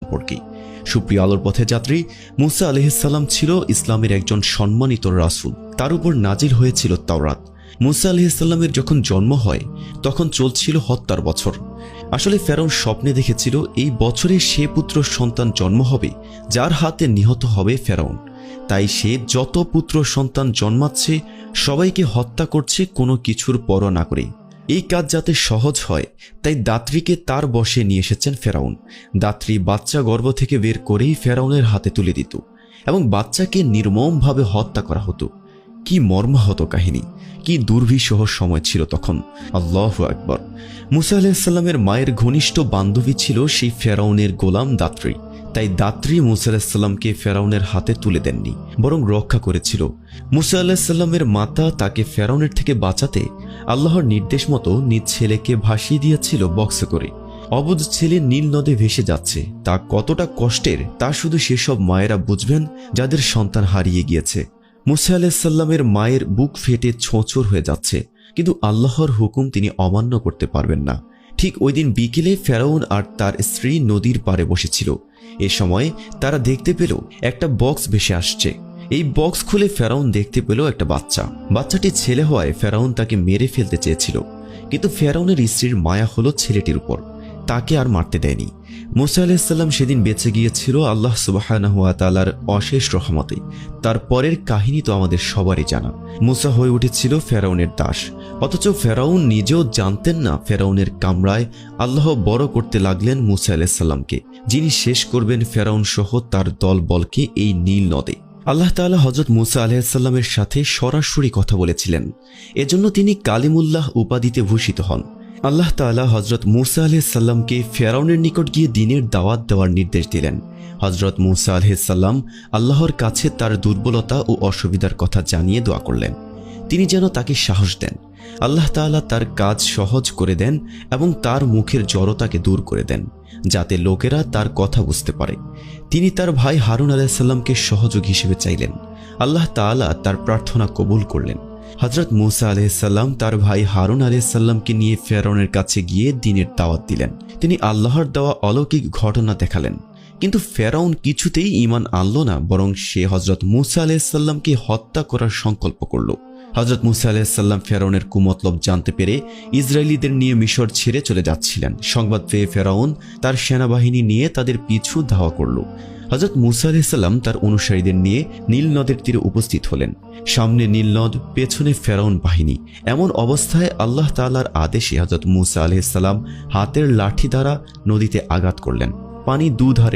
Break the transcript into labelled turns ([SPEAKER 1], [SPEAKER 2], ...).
[SPEAKER 1] সম্পর্কে। সুপ্রিয় আলোর পথে যাত্রী, মুসা আলাইহিস সালাম ছিল ইসলামের একজন সম্মানিত রাসূল। তার উপর নাজিল হয়েছিল তাওরাত। মুসা আলাইহিস সালামের যখন জন্ম হয় তখন চলছিল হত্যার বছর। আসলে ফেরাউন স্বপ্নে দেখেছিল এই বছরে সে পুত্র সন্তান জন্ম হবে যার হাতে নিহত হবে ফেরাউন। তাই সে যত পুত্র সন্তান জন্মাচ্ছে সবাইকে হত্যা করছে কোনো কিছুর পরোয়া না করে। এই কাজ যাতে সহজ হয় তাই দাত্রীকে তার বশে নিয়ে এসেছেন ফেরাউন। দাত্রী বাচ্চা গর্ভ থেকে বের করেই ফেরাউনের হাতে তুলে দিত এবং বাচ্চাকে নির্মমভাবে হত্যা করা হতো। কি মর্মাহত কাহিনী, কি দুর্বিষহ সময় ছিল তখন। আল্লাহু আকবার। মুসা আলাইহিস সালামের মায়ের ঘনিষ্ঠ বান্ধবী ছিল সেই ফেরাউনের গোলাম দাত্রী। তাই দাত্রী মুসা আলাইহিস সালামকে ফেরাউনের হাতে তুলে দেননি, বরং রক্ষা করেছিল। মুসা আলাইহিস সালামের মাতা তাকে ফেরাউনের থেকে বাঁচাতে আল্লাহর নির্দেশ মতো নিজ ছেলেকে ভাসিয়ে দিয়েছিল বক্সে করে। অবুঝ ছেলে নীল নদে ভেসে যাচ্ছে, তা কতটা কষ্টের তা শুধু সেসব মায়েরা বুঝবেন যাদের সন্তান হারিয়ে গিয়েছে। মুসা আলাইহিস সালামের মায়ের বুক ফেটে ছোঁচড় হয়ে যাচ্ছে, কিন্তু আল্লাহর হুকুম তিনি অমান্য করতে পারবেন না। ঠিক ওই দিন বিকেলে ফেরাউন আর তার স্ত্রী নদীর পাড়ে বসেছিল। এ সময় তারা দেখতে পেল একটা বক্স ভেসে আসছে। এই বক্স খুলে ফেরাউন দেখতে পেল একটা বাচ্চা। বাচ্চাটি ছেলে হওয়ায় ফেরাউন তাকে মেরে ফেলতে চেয়েছিল, কিন্তু ফেরাউনের স্ত্রীর মায়া হলো ছেলেটির উপর, তাকে আর মারতে দেয়নি। মুসা আলাইহিস সালাম সেদিন বেঁচে গিয়েছিল আল্লাহ সুবহানাহু ওয়া তাআলার অশেষ রহমতে। তার পরের কাহিনী তো আমাদের সবারই জানা। মুসা হয়ে উঠেছিল ফেরাউনের দাস, অথচ ফেরাউন নিজেও জানতেন না ফেরাউনের কামরায় আল্লাহ বড় করতে লাগলেন মুসা আলাইহিস সালামকে, যিনি শেষ করবেন ফেরাউন সহ তার দলবলকে এই নীল নদে। আল্লাহ তাআলা হযরত মুসা আলাইহিস সালামের সাথে সরাসরি কথা বলেছিলেন, এজন্য তিনি কালিমুল্লাহ উপাধিতে ভূষিত হন। আল্লাহ তাআলা হযরত মুসা আলাইহিস সালামকে ফেরাউনের নিকট গিয়ে দ্বীনের দাওয়াত দেওয়ার নির্দেশ দিলেন। হযরত মুসা আলাইহিস সালাম আল্লাহর কাছে তার দুর্বলতা ও অসুবিধার কথা জানিয়ে দোয়া করলেন, তিনি যেন তাকে সাহস দেন। আল্লাহ তাআলা তার কাজ সহজ করে দেন এবং তার মুখের জড়তাকে দূর করে দেন, যাতে লোকেরা তার কথা বুঝতে পারে। তিনি তার ভাই হারুন আলাইহিস সালামকে সহযোগ হিসেবে চাইলেন। আল্লাহ তাআলা তার প্রার্থনা কবুল করলেন। হযরত মুসা আলাইহিস সালাম তার ভাই হারুন আলাইহিস সালামকে নিয়ে ফেরাউনের কাছে গিয়ে দ্বীনের দাওয়াত দিলেন। তিনি আল্লাহর দেওয়া অলৌকিক ঘটনা দেখালেন, কিন্তু ফেরাউন কিছুতেই ঈমান আনলো না, বরং সে হযরত মুসা আলাইহিস সালামকে হত্যা করার সংকল্প করল। হযরত মুসা আলাইহিস সালাম ফেরাউনের কুমতলব জানতে পেরে ইসরায়েলীদের নিয়ে মিশর ছেড়ে চলে যাচ্ছিলেন। সংবাদ পেয়ে ফেরাউন তার সেনাবাহিনী নিয়ে তাদের পিছু ধাওয়া করল। হযরত মুসা আলাইহিস সালাম তার অনুসারীদের নিয়ে নীল নদের তীরে উপস্থিত হলেন। সামনে নীল নদ, পেছনে ফেরাউন বাহিনী। এমন অবস্থায় আল্লাহ তাআলার আদেশে হযরত মুসা আলাইহিস সালাম হাতের লাঠি দ্বারা নদীতে আঘাত করলেন। পানি দুধারে